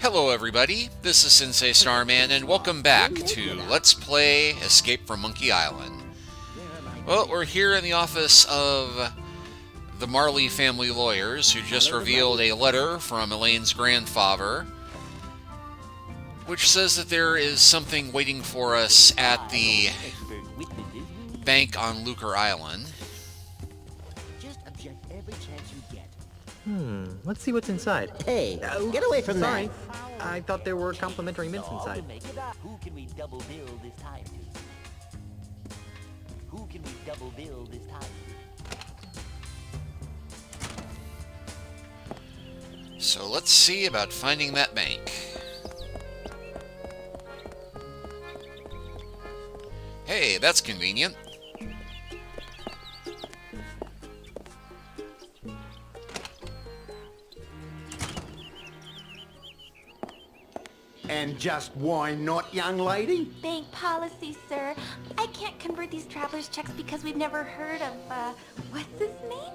Hello everybody, this is Sensei Starman and welcome back to Let's Play Escape from Monkey Island. Well, we're here in the office of the Marley Family Lawyers, who just revealed a letter from Elaine's grandfather, which says that there is something waiting for us at the bank on Lucre Island. Let's see what's inside. Hey, get away from Sorry. that. I thought there were complimentary mints inside. Who can we double bill this time to? Who can we double bill this time to? So let's see about finding that bank. Hey, that's convenient. And just why not, young lady? Bank policy, sir. I can't convert these traveler's checks because we've never heard of, what's his name?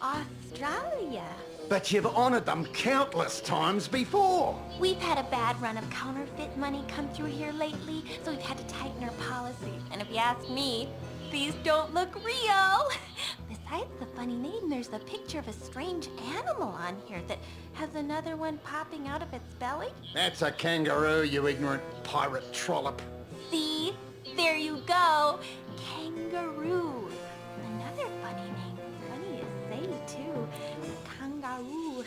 Australia. But you've honored them countless times before. We've had a bad run of counterfeit money come through here lately, so we've had to tighten our policy. And if you ask me, these don't look real. Besides the funny name, there's a picture of a strange animal on here that has another one popping out of its belly. That's a kangaroo, you ignorant pirate trollop. See? There you go. Kangaroo. Another funny name. Funny to say, too. Kangaroo.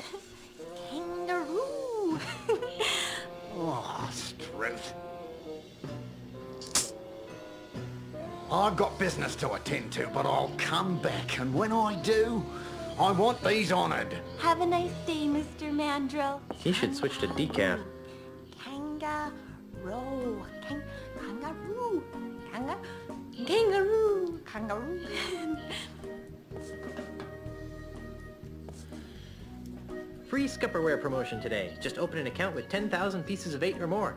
Kangaroo. Oh, strength. I've got business to attend to, but I'll come back, and when I do, I want these honored. Have a nice day, Mr. Mandrill. He should switch to decaf. Kangaroo. Kangaroo. Kangaroo. Kangaroo. Free Scupperware promotion today. Just open an account with 10,000 pieces of 8 or more.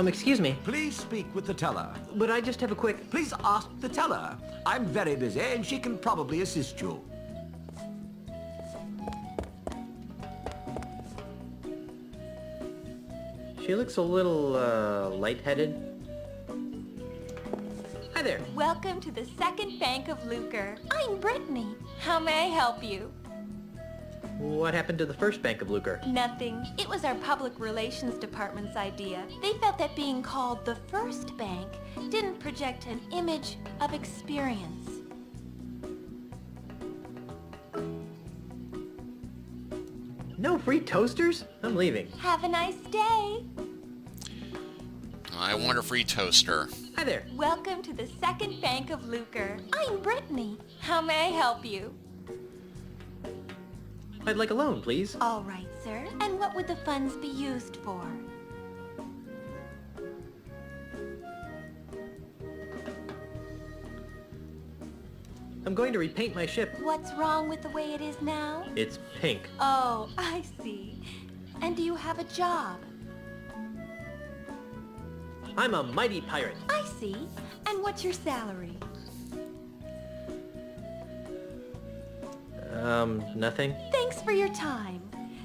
Excuse me, Please speak with the teller. but I just have a quick... Please ask the teller. I'm very busy and she can probably assist you. She looks a little, lightheaded. Hi there. Welcome to the Second Bank of Lucre. I'm Brittany. How may I help you? What happened to the first Bank of Lucre? Nothing. It was our public relations department's idea. They felt that being called the first bank didn't project an image of experience. No free toasters? I'm leaving. Have a nice day. I want a free toaster. Hi there. Welcome to the Second Bank of Lucre. I'm Brittany. How may I help you? I'd like a loan, please. All right, sir. And what would the funds be used for? I'm going to repaint my ship. What's wrong with the way it is now? It's pink. Oh, I see. And do you have a job? I'm a mighty pirate. I see. And what's your salary? Nothing. Thanks for your time.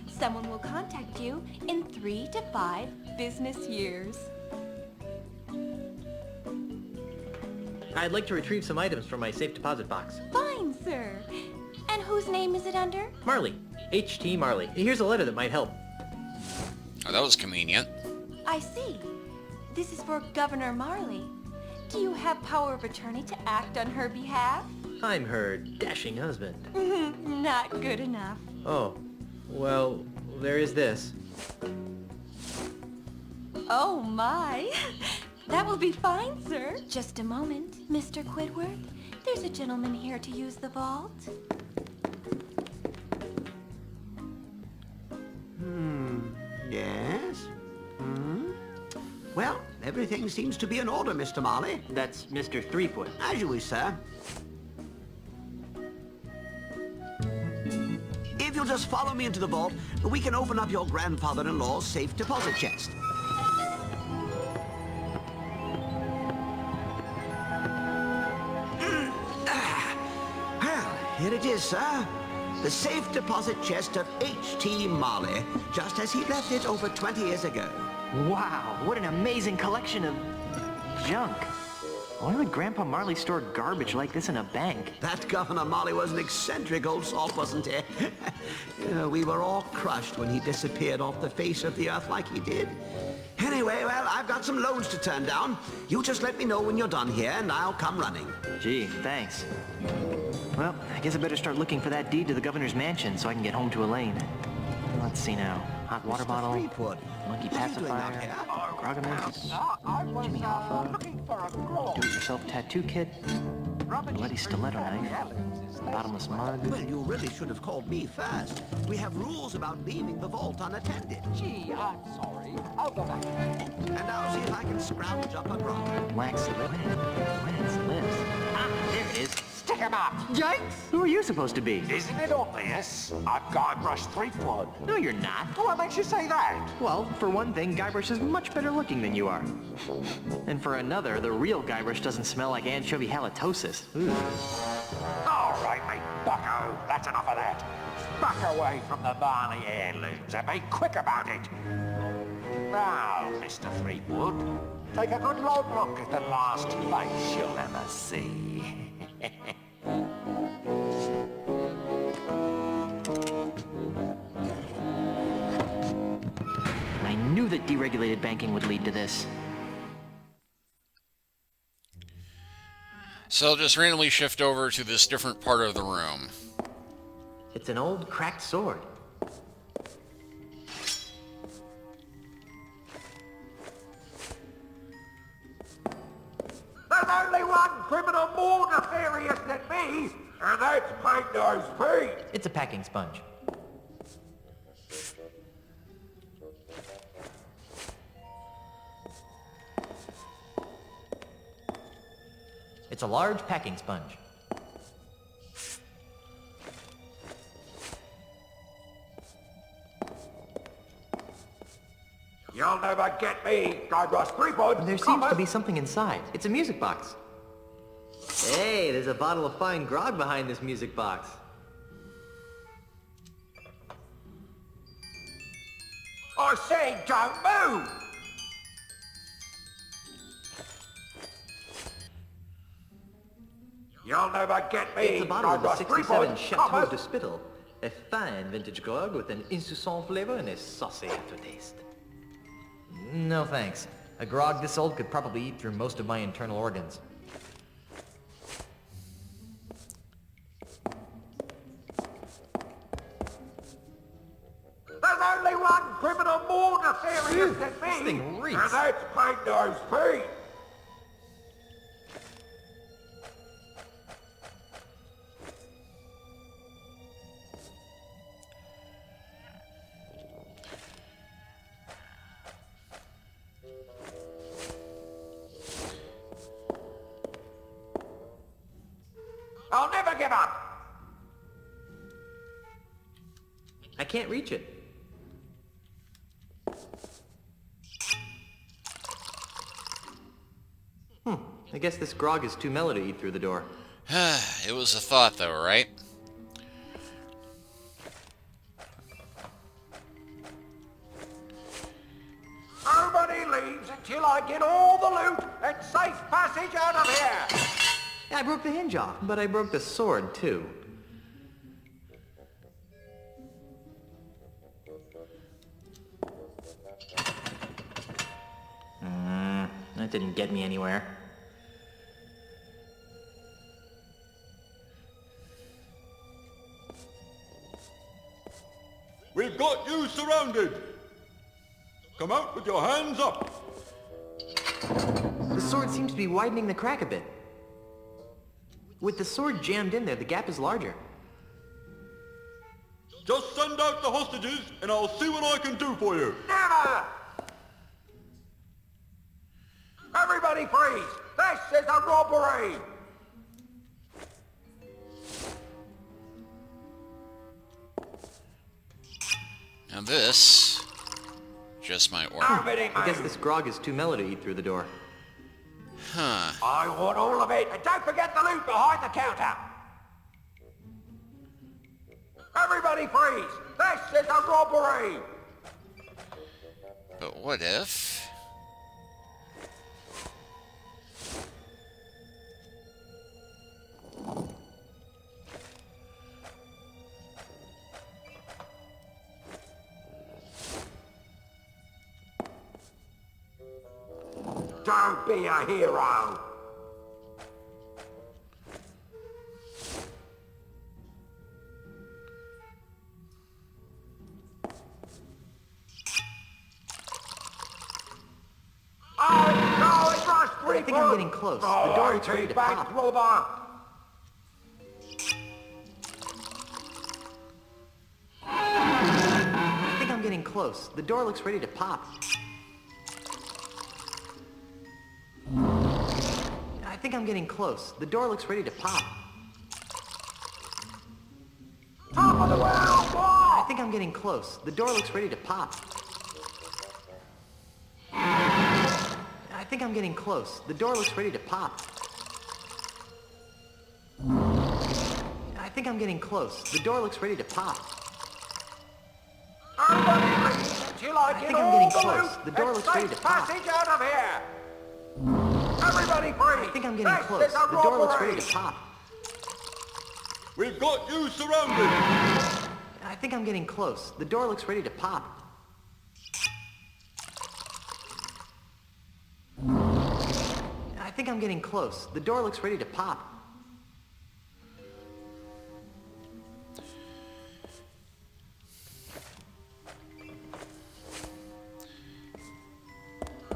Someone will contact you in 3 to 5 business years. I'd like to retrieve some items from my safe deposit box. Fine, sir. And whose name is it under? Marley. H.T. Marley. Here's a letter that might help. Oh, that was convenient. I see. This is for Governor Marley. Do you have power of attorney to act on her behalf? I'm her dashing husband. Not good enough. Oh, well, there is this. Oh, my. That will be fine, sir. Just a moment, Mr. Quidworth. There's a gentleman here to use the vault. Yes? Well, everything seems to be in order, Mr. Marley. That's Mr. Threefoot. As you wish, sir. If you'll just follow me into the vault, we can open up your grandfather-in-law's safe deposit chest. Well, here it is, sir. The safe deposit chest of H.T. Marley, just as he left it over 20 years ago. Wow, what an amazing collection of junk. Why would Grandpa Marley store garbage like this in a bank? That Governor Marley was an eccentric old salt, wasn't he? We were all crushed when he disappeared off the face of the earth like he did. Anyway, well, I've got some loans to turn down. You just let me know when you're done here, and I'll come running. Gee, thanks. Well, I guess I better start looking for that deed to the governor's mansion so I can get home to Elaine. Let's see now. Hot water Mr. bottle, Threepwood, monkey what are you doing out pacifier, here? Grogamins, Jimmy Hoffa, do-it-yourself tattoo kit, bloody stiletto knife, bottomless mug. Well, you really should have called me first. We have rules about leaving the vault unattended. Gee, I'm sorry. I'll go back. And I'll see if I can scrounge up a grog. Wax lips. Ah, there it is. Stick 'em up! Yikes! Who are you supposed to be? Isn't it obvious? I'm Guybrush Threepwood. No, you're not. What makes you say that? Well, for one thing, Guybrush is much better looking than you are. And for another, the real Guybrush doesn't smell like anchovy halitosis. Ooh. All right, mate, bucko. That's enough of that. Back away from the Marley Heirlooms and be quick about it. Now, Mr. Threepwood, take a good long look at the last face you'll ever see. I knew that deregulated banking would lead to this. So I'll just randomly shift over to this different part of the room. It's an old cracked sword. There's only one criminal more nefarious than me, and that's Pink Nose Pete. It's a packing sponge. It's a large packing sponge. You'll never get me, Guybrush Threepwood. There seems to be something inside. It's a music box. Hey, there's a bottle of fine grog behind this music box. I said don't move! You'll never get me, It's a bottle of the Guybrush 67 Threepwood. Chateau de Spittle. A fine vintage grog with an insouciant flavor and a saucy aftertaste. No thanks. A grog this old could probably eat through most of my internal organs. There's only one criminal more nefarious than this me, thing reeks. and that's Pink Nose Pete. I'll never give up. I can't reach it. I guess this grog is too mellow to eat through the door. It was a thought, though, right? Nobody leaves until I get all the loot and safe passage out of here. I broke the hinge off, but I broke the sword, too. That didn't get me anywhere. We've got you surrounded! Come out with your hands up! The sword seems to be widening the crack a bit. With the sword jammed in there, the gap is larger. Just send out the hostages and I'll see what I can do for you! Never! Everybody freeze! This is a robbery! Now this, just my order. Nobody I guess move. this grog is too mellow to eat through the door. Huh. I want all of it, and don't forget the loot behind the counter. Everybody freeze! This is a robbery! But what if... Don't be a hero! Oh, no, it rushed I think I'm getting close. The door looks ready to pop. Robber! I think I'm getting close. The door looks ready to pop. I think I'm getting close. The door looks ready to pop. Top of the world, I think I'm getting close. The door looks ready to pop. I think I'm getting close. The door looks ready to pop. I think I'm getting close. The door looks ready to pop. Everybody leave until I think get I'm all getting the close. loot The door and looks ready safe to pop. passage out of here! Everybody freeze! I think I'm getting This close. is a The door looks robbery! ready to pop. We've got you surrounded. I think I'm getting close. The door looks ready to pop. I think I'm getting close. The door looks ready to pop.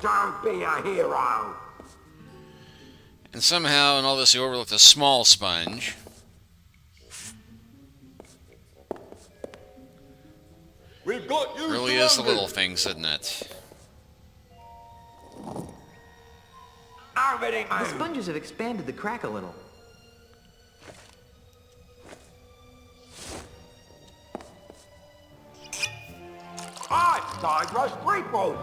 Don't be a hero! And somehow in all this he overlooked a small sponge. We've got you Really surrounded. is the little things, isn't it? Nobody The move! sponges have expanded the crack a little. I've died roast threefold!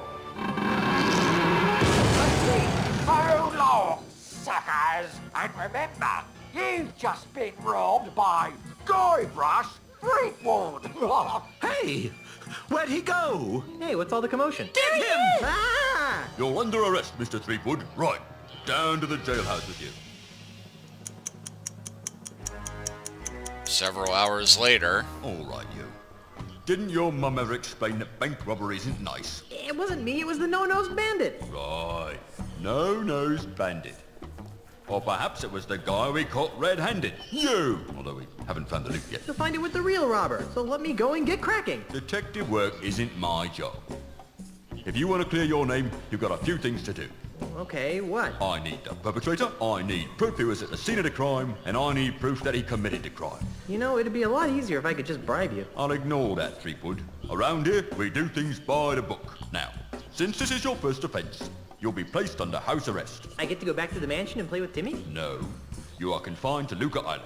So long, suckers! And remember, you've just been robbed by Guybrush Threepwood! Hey! Where'd he go? Hey, what's all the commotion? Get him! Ah! You're under arrest, Mr. Threepwood. Right. Down to the jailhouse with you. Several hours later. All right, you. Didn't your mum ever explain that bank robbery isn't nice? It wasn't me, it was the no-nose bandit. Right. No-nosed bandit. Or perhaps it was the guy we caught red-handed. You! Although we haven't found the loot yet. You'll find it with the real robber, so let me go and get cracking. Detective work isn't my job. If you want to clear your name, you've got a few things to do. Okay, what? I need the perpetrator, I need proof he was at the scene of the crime, and I need proof that he committed the crime. You know, it'd be a lot easier if I could just bribe you. I'll ignore that, Threepwood. Around here, we do things by the book. Now, since this is your first offence, you'll be placed under house arrest. I get to go back to the mansion and play with Timmy? No, you are confined to Luca Island.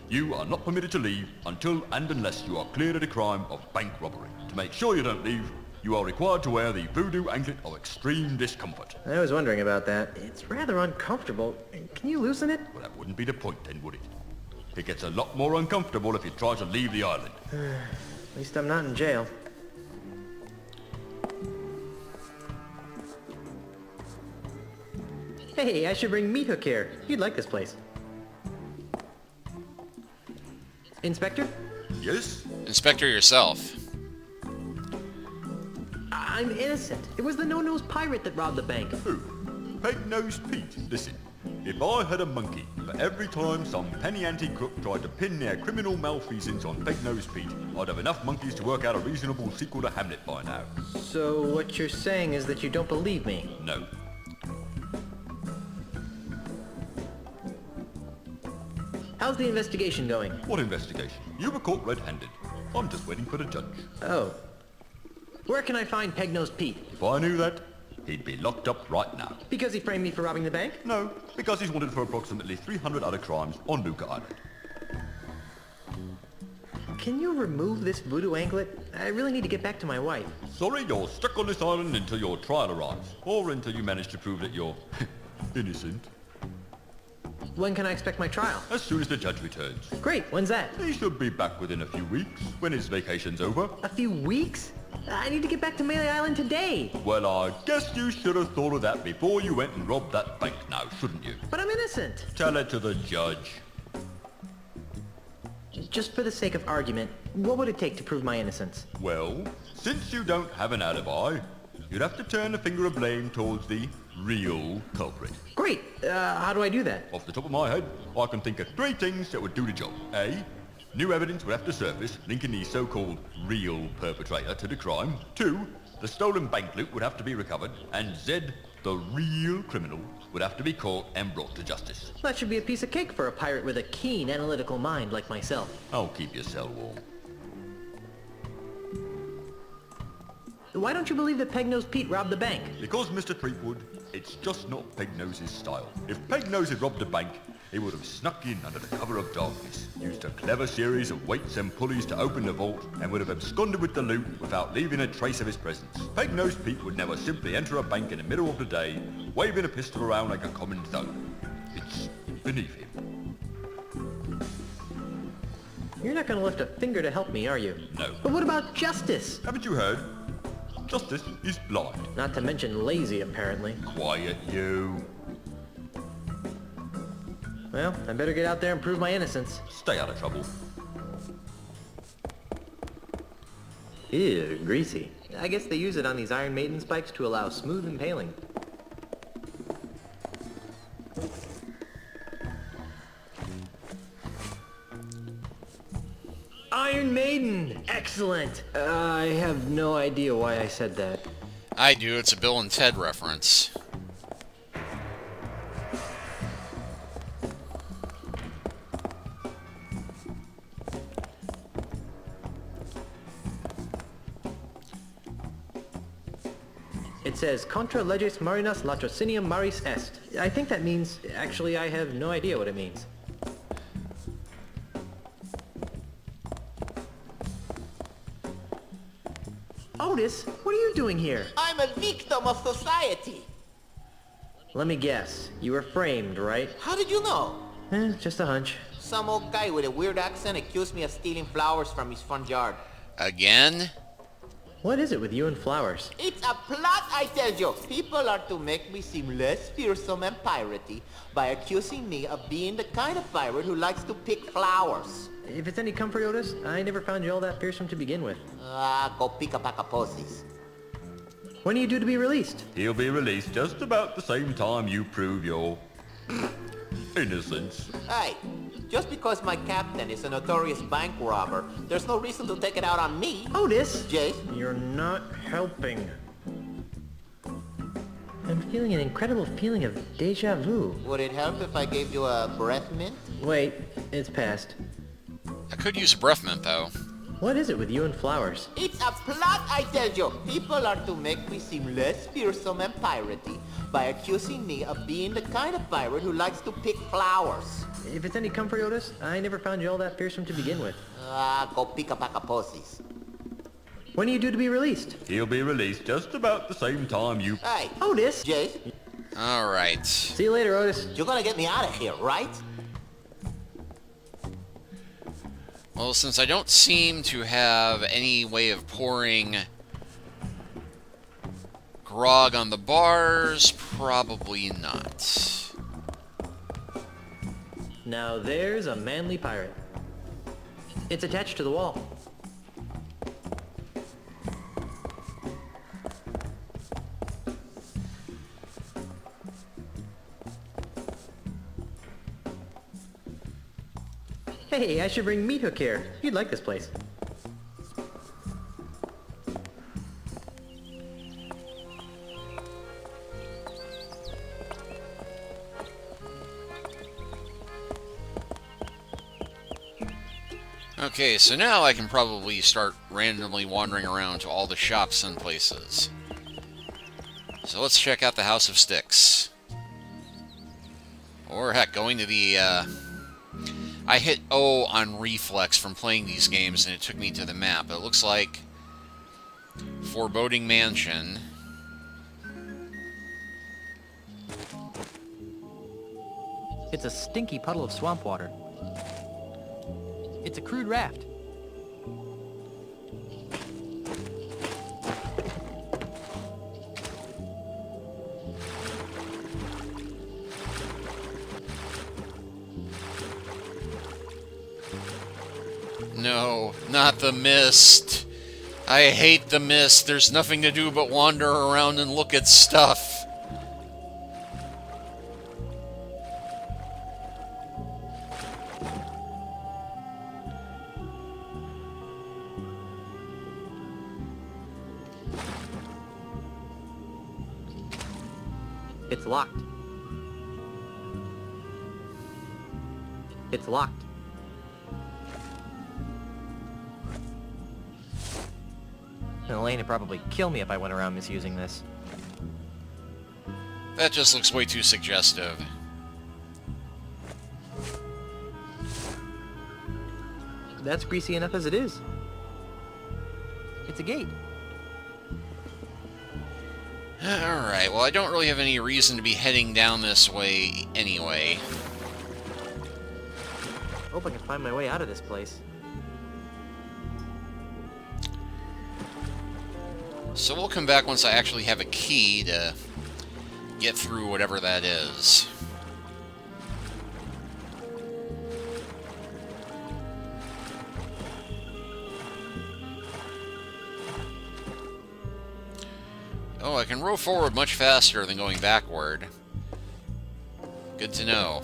You are not permitted to leave until and unless you are cleared of the crime of bank robbery. To make sure you don't leave, you are required to wear the voodoo anklet of extreme discomfort. I was wondering about that. It's rather uncomfortable. Can you loosen it? Well, that wouldn't be the point then, would it? It gets a lot more uncomfortable if you try to leave the island. At least I'm not in jail. Hey, I should bring Meat Hook here. You'd like this place. Inspector? Yes? Inspector yourself. I'm innocent. It was the no-nose pirate that robbed the bank. Who? Peg-nosed Pete. Listen, if I had a monkey for every time some penny ante crook tried to pin their criminal malfeasance on Peg-nosed Pete, I'd have enough monkeys to work out a reasonable sequel to Hamlet by now. So what you're saying is that you don't believe me? No. How's the investigation going? What investigation? You were caught red-handed. I'm just waiting for the judge. Oh. Where can I find Peg-nosed Pete? If I knew that, he'd be locked up right now. Because he framed me for robbing the bank? No, because he's wanted for approximately 300 other crimes on Luca Island. Can you remove this voodoo anklet? I really need to get back to my wife. Sorry, you're stuck on this island until your trial arrives, or until you manage to prove that you're innocent. When can I expect my trial? As soon as the judge returns. Great, when's that? He should be back within a few weeks, when his vacation's over. A few weeks? I need to get back to Melee Island today. Well, I guess you should have thought of that before you went and robbed that bank now, shouldn't you? But I'm innocent. Tell it to the judge. Just for the sake of argument, what would it take to prove my innocence? Well, since you don't have an alibi, you'd have to turn the finger of blame towards the real culprit. Great, how do I do that? Off the top of my head, I can think of 3 things that would do the job. A, new evidence would have to surface linking the so-called real perpetrator to the crime. 2, the stolen bank loot would have to be recovered. And Z, the real criminal, would have to be caught and brought to justice. That should be a piece of cake for a pirate with a keen analytical mind like myself. I'll keep your cell warm. Why don't you believe that Peg-Nosed Pete robbed the bank? Because, Mr. Threepwood, it's just not Peg-Nose's style. If Peg-Nose had robbed a bank, he would have snuck in under the cover of darkness, used a clever series of weights and pulleys to open the vault, and would have absconded with the loot without leaving a trace of his presence. Peg-Nosed Pete would never simply enter a bank in the middle of the day, waving a pistol around like a common thug. It's beneath him. You're not going to lift a finger to help me, are you? No. But what about justice? Haven't you heard? Justice is blind. Not to mention lazy, apparently. Quiet, you. Well, I better get out there and prove my innocence. Stay out of trouble. Ew, greasy. I guess they use it on these Iron Maiden spikes to allow smooth impaling. Iron Maiden! Excellent! I have no idea why I said that. I do. It's a Bill and Ted reference. It says, Contra leges marinas latrocinium maris est. I think that means, actually I have no idea what it means. Otis, what are you doing here? I'm a victim of society. Let me guess, you were framed, right? How did you know? Just a hunch. Some old guy with a weird accent accused me of stealing flowers from his front yard. Again? What is it with you and flowers? It's a plot, I tell you. People are to make me seem less fearsome and piratey by accusing me of being the kind of pirate who likes to pick flowers. If it's any comfort, Otis, I never found you all that fearsome to begin with. Go pick a pack of posies. When are you due to be released? He'll be released just about the same time you prove your innocence. Hey, just because my captain is a notorious bank robber, there's no reason to take it out on me. Otis! Jay? You're not helping. I'm feeling an incredible feeling of deja vu. Would it help if I gave you a breath mint? Wait, it's past. I could use a breath mint, though. What is it with you and flowers? It's a plot, I tell you. People are to make me seem less fearsome and piratey by accusing me of being the kind of pirate who likes to pick flowers. If it's any comfort, Otis, I never found you all that fearsome to begin with. Go pick a pack of posies. When are you due to be released? He'll be released just about the same time you... Hey, Otis! Jay, Alright. See you later, Otis. you're gonna get me out of here, right? Well, since I don't seem to have any way of pouring grog on the bars, probably not. Now there's a manly pirate. It's attached to the wall. Hey, I should bring Meat Hook here. You'd like this place. Okay, so now I can probably start randomly wandering around to all the shops and places. So let's check out the House of Sticks. Or heck, going to the, I hit O on reflex from playing these games and it took me to the map. It looks like Foreboding Mansion. It's a stinky puddle of swamp water. It's a crude raft. No, not the mist. I hate the mist. There's nothing to do but wander around and look at stuff. It's locked. It's locked. Elaine would probably kill me if I went around misusing this. That just looks way too suggestive. That's greasy enough as it is. It's a gate. Alright, well I don't really have any reason to be heading down this way anyway. Hope I can find my way out of this place. So we'll come back once I actually have a key to get through whatever that is. Oh, I can row forward much faster than going backward. Good to know.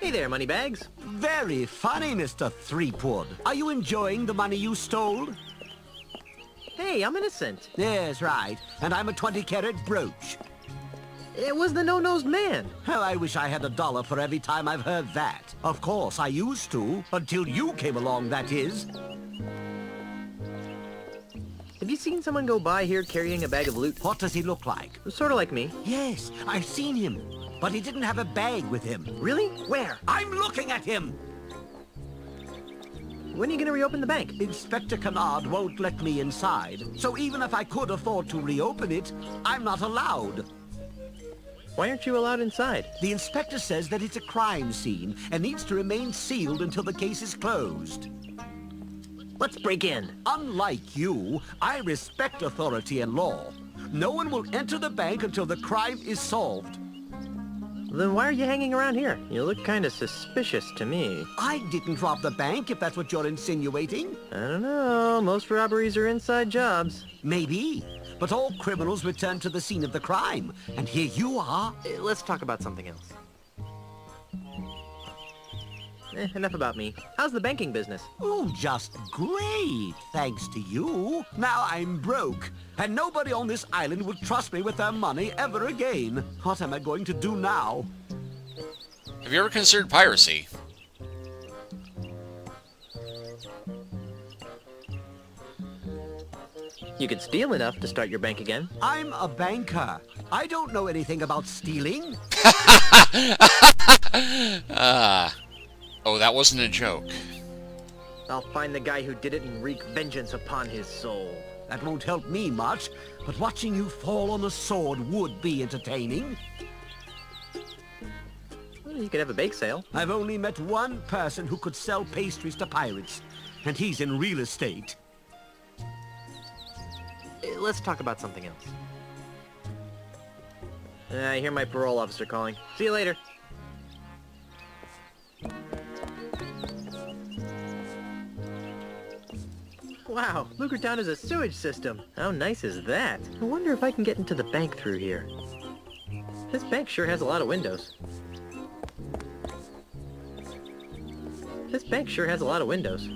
Hey there, moneybags. Very funny, Mr. Threepwood. Are you enjoying the money you stole? Hey, I'm innocent. Yes, right. And I'm a 20-carat brooch. It was the no-nosed man. Well, I wish I had $1 for every time I've heard that. Of course, I used to, until you came along, that is. Have you seen someone go by here carrying a bag of loot? What does he look like? Sort of like me. Yes, I've seen him. But he didn't have a bag with him. Really? Where? I'm looking at him! When are you gonna reopen the bank? Inspector Kennard won't let me inside. So even if I could afford to reopen it, I'm not allowed. Why aren't you allowed inside? The inspector says that it's a crime scene and needs to remain sealed until the case is closed. Let's break in. Unlike you, I respect authority and law. No one will enter the bank until the crime is solved. Then why are you hanging around here? You look kind of suspicious to me. I didn't rob the bank, if that's what you're insinuating. I don't know. Most robberies are inside jobs. Maybe. But all criminals return to the scene of the crime. And here you are. Let's talk about something else. Enough about me. How's the banking business? Oh, just great, thanks to you. Now I'm broke, and nobody on this island will trust me with their money ever again. What am I going to do now? Have you ever considered piracy? You could steal enough to start your bank again. I'm a banker. I don't know anything about stealing. Oh, that wasn't a joke. I'll find the guy who did it and wreak vengeance upon his soul. That won't help me much, but watching you fall on a sword would be entertaining. Well, you could have a bake sale. I've only met one person who could sell pastries to pirates, and he's in real estate. Let's talk about something else. I hear my parole officer calling. See you later. Wow, Lucretown is a sewage system. How nice is that? I wonder if I can get into the bank through here. This bank sure has a lot of windows. This bank sure has a lot of windows.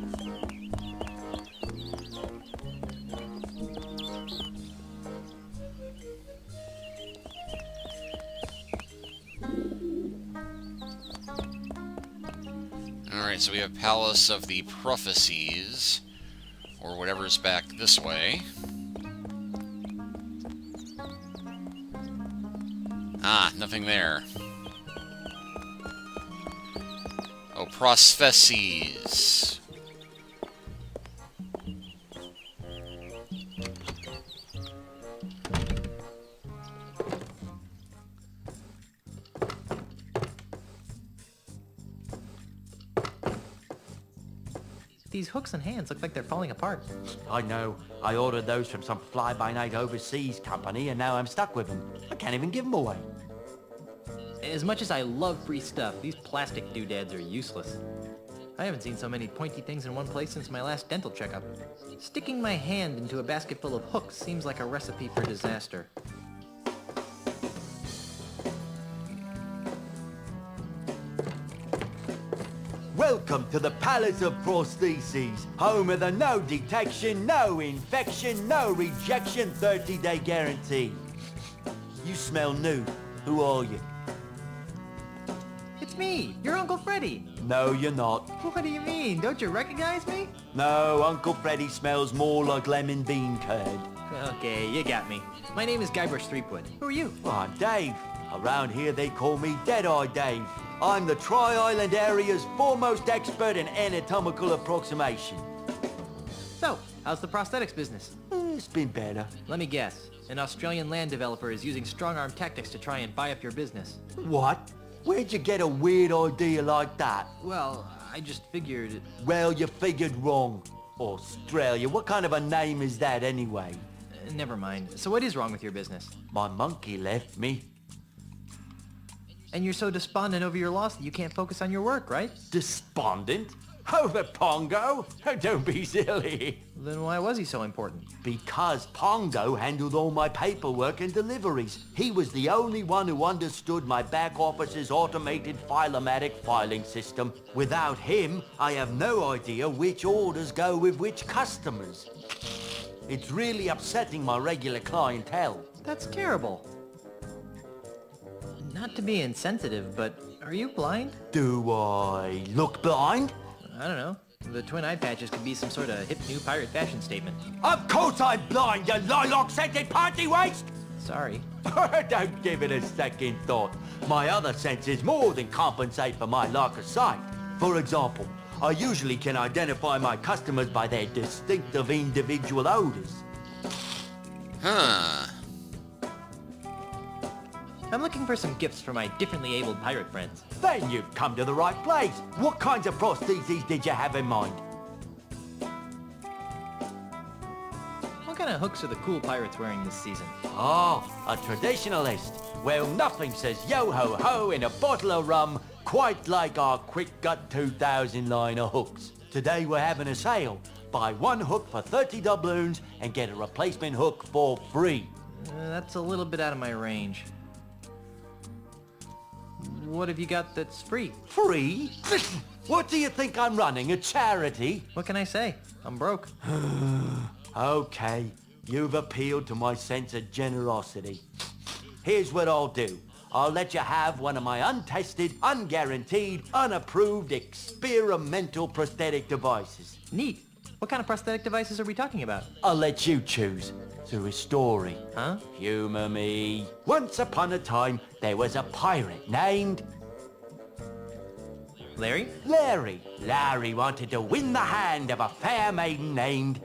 Alright, so we have Palace of the Prophecies, or whatever's back this way. Ah, nothing there. prostheses. These hooks and hands look like they're falling apart. I know. I ordered those from some fly-by-night overseas company, and now I'm stuck with them. I can't even give them away. As much as I love free stuff, these plastic doodads are useless. I haven't seen so many pointy things in one place since my last dental checkup. Sticking my hand into a basket full of hooks seems like a recipe for disaster. Welcome to the Palace of Prostheses, home of the no detection, no infection, no rejection 30-day guarantee. You smell new. Who are you? It's me, your Uncle Freddy. No, you're not. What do you mean? Don't you recognize me? No, Uncle Freddy smells more like lemon bean curd. Okay, you got me. My name is Guybrush Threepwood. Who are you? Well, I'm Dave. Around here they call me Dead-Eye Dave. I'm the Tri-Island area's foremost expert in anatomical approximation. So, how's the prosthetics business? It's been better. Let me guess. An Australian land developer is using strong-arm tactics to try and buy up your business. What? Where'd you get a weird idea like that? Well, I just figured... Well, you figured wrong. Australia, what kind of a name is that anyway? Never mind. So what is wrong with your business? My monkey left me. And you're so despondent over your loss that you can't focus on your work, right? Despondent? Over Pongo? Don't be silly. Then why was he so important? Because Pongo handled all my paperwork and deliveries. He was the only one who understood my back office's automated filomatic filing system. Without him, I have no idea which orders go with which customers. It's really upsetting my regular clientele. That's terrible. Not to be insensitive, but are you blind? Do I look blind? I don't know. The twin eye patches could be some sort of hip new pirate fashion statement. Of course I'm blind, you lilac-scented party waste! Sorry. Don't give it a second thought. My other senses more than compensate for my lack of sight. For example, I usually can identify my customers by their distinctive individual odors. Huh. I'm looking for some gifts for my differently abled pirate friends. Then you've come to the right place. What kinds of prostheses did you have in mind? What kind of hooks are the cool pirates wearing this season? Oh, a traditionalist. Well, nothing says yo-ho-ho in a bottle of rum quite like our Quick Gut 2000 line of hooks. Today we're having a sale. Buy one hook for 30 doubloons and get a replacement hook for free. That's a little bit out of my range. What have you got that's free? Free? What do you think I'm running, a charity? What can I say? I'm broke. Okay, you've appealed to my sense of generosity. Here's what I'll do. I'll let you have one of my untested, unguaranteed, unapproved experimental prosthetic devices. Neat. What kind of prosthetic devices are we talking about? I'll let you choose. Through a story. Huh? Humor me. Once upon a time, there was a pirate named... Larry? Larry. Larry wanted to win the hand of a fair maiden named...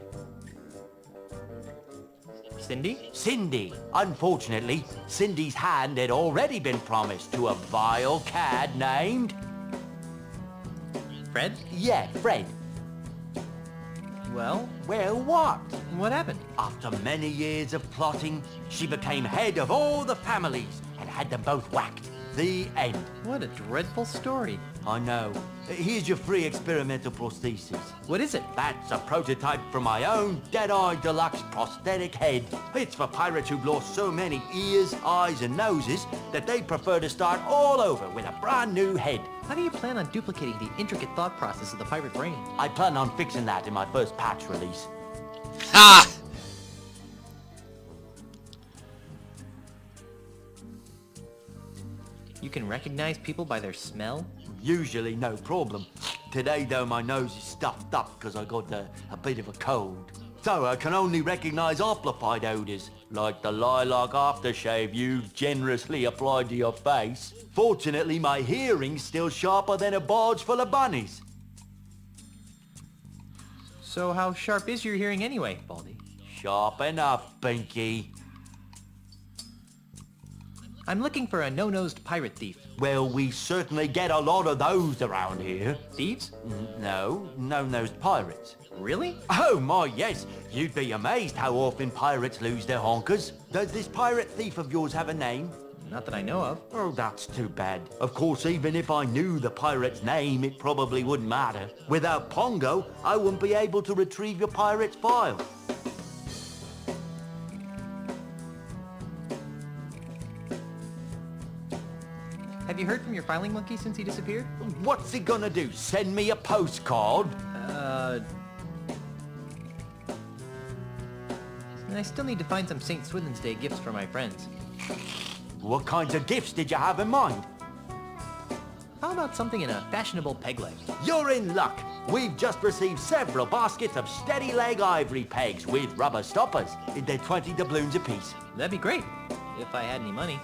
Cindy? Cindy. Unfortunately, Cindy's hand had already been promised to a vile cad named... Fred? Yeah, Fred. Well? Well, what? What happened? After many years of plotting, she became head of all the families and had them both whacked. The end. What a dreadful story. I know. Here's your free experimental prosthesis. What is it? That's a prototype from my own Dead-Eye Deluxe prosthetic head. It's for pirates who've lost so many ears, eyes, and noses that they prefer to start all over with a brand new head. How do you plan on duplicating the intricate thought process of the pirate brain? I plan on fixing that in my first patch release. Ha! You can recognize people by their smell? Usually no problem. Today, though, my nose is stuffed up because I got a bit of a cold. So I can only recognize amplified odors, like the lilac aftershave you generously applied to your face. Fortunately, my hearing's still sharper than a barge full of bunnies. So how sharp is your hearing anyway, Baldy? Sharp enough, Pinky. I'm looking for a no-nosed pirate thief. Well, we certainly get a lot of those around here. Thieves? No, no-nosed pirates. Really? Oh my, yes. You'd be amazed how often pirates lose their honkers. Does this pirate thief of yours have a name? Not that I know of. Oh, that's too bad. Of course, even if I knew the pirate's name, it probably wouldn't matter. Without Pongo, I wouldn't be able to retrieve your pirate's file. Have you heard from your filing monkey since he disappeared? What's he gonna do? Send me a postcard? And I still need to find some St. Swithin's Day gifts for my friends. What kinds of gifts did you have in mind? How about something in a fashionable peg leg? You're in luck. We've just received several baskets of steady leg ivory pegs with rubber stoppers. They're 20 doubloons apiece. That'd be great, if I had any money.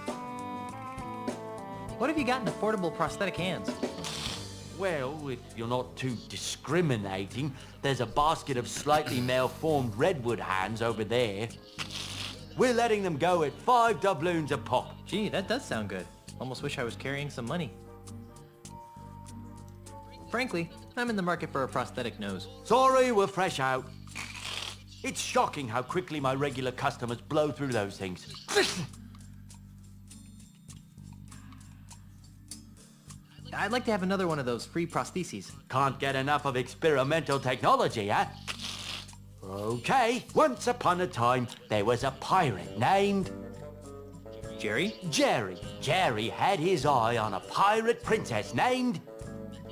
What have you got in affordable prosthetic hands? Well, if you're not too discriminating, there's a basket of slightly malformed redwood hands over there. We're letting them go at 5 doubloons a pop. Gee, that does sound good. Almost wish I was carrying some money. Frankly, I'm in the market for a prosthetic nose. Sorry, we're fresh out. It's shocking how quickly my regular customers blow through those things. I'd like to have another one of those free prostheses. Can't get enough of experimental technology, huh? Okay, once upon a time, there was a pirate named... Jerry? Jerry. Jerry had his eye on a pirate princess named...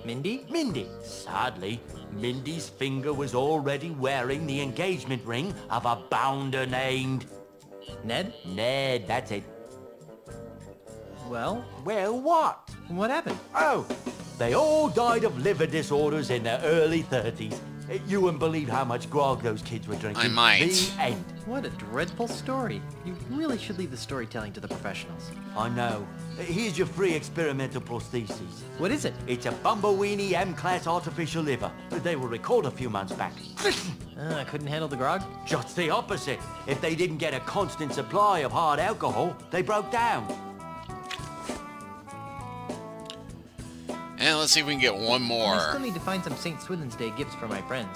Mindy? Mindy. Sadly, Mindy's finger was already wearing the engagement ring of a bounder named... Ned? Ned, that's it. Well? Well, what? What happened? Oh, they all died of liver disorders in their early 30s. You wouldn't believe how much grog those kids were drinking. I might. The end. What a dreadful story. You really should leave the storytelling to the professionals. I know. Here's your free experimental prosthesis. What is it? It's a Bumbleweenie M-Class artificial liver. They were recalled a few months back. I couldn't handle the grog? Just the opposite. If they didn't get a constant supply of hard alcohol, they broke down. And let's see if we can get one more. I still need to find some St. Swithin's Day gifts for my friends.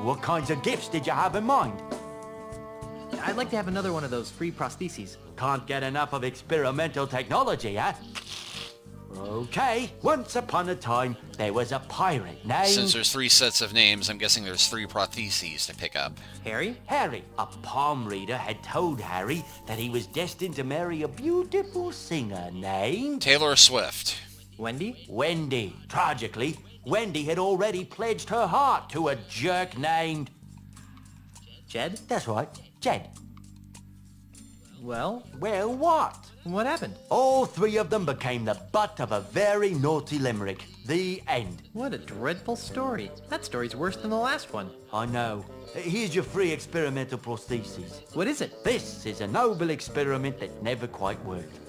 What kinds of gifts did you have in mind? I'd like to have another one of those free prostheses. Can't get enough of experimental technology, huh? Okay, once upon a time, there was a pirate named... Since there's 3 sets of names, I'm guessing there's 3 prostheses to pick up. Harry? Harry. A palm reader had told Harry that he was destined to marry a beautiful singer named... Taylor Swift. Wendy? Wendy. Tragically, Wendy had already pledged her heart to a jerk named... Jed? That's right, Jed. Well? Well, what? What happened? All 3 of them became the butt of a very naughty limerick. The end. What a dreadful story. That story's worse than the last one. I know. Here's your free experimental prosthesis. What is it? This is a noble experiment that never quite worked.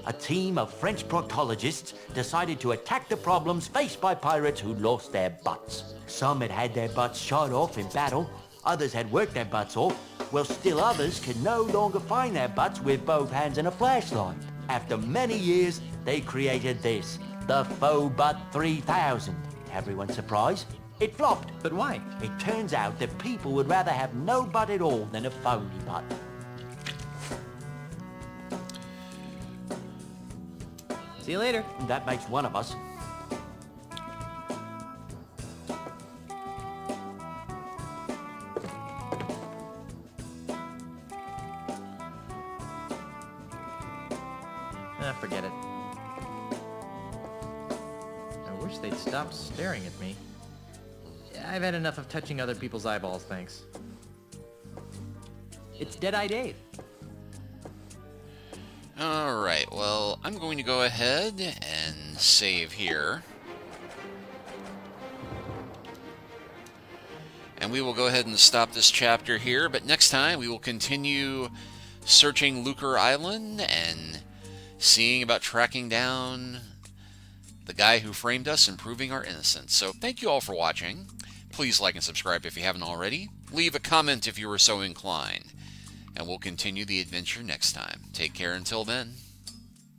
A team of French proctologists decided to attack the problems faced by pirates who lost their butts. Some had had their butts shot off in battle, others had worked their butts off, while still others could no longer find their butts with both hands and a flashlight. After many years, they created this, the Faux Butt 3000. Everyone's surprised? It flopped. But why? It turns out that people would rather have no butt at all than a phony butt. See you later. That makes one of us. Forget it. I wish they'd stop staring at me. I've had enough of touching other people's eyeballs, thanks. It's Dead-Eye Dave. Alright, well, I'm going to go ahead and save here. And we will go ahead and stop this chapter here, but next time we will continue searching Lucre Island and seeing about tracking down the guy who framed us and proving our innocence. So thank you all for watching. Please like and subscribe if you haven't already. Leave a comment if you were so inclined. And we'll continue the adventure next time. Take care until then.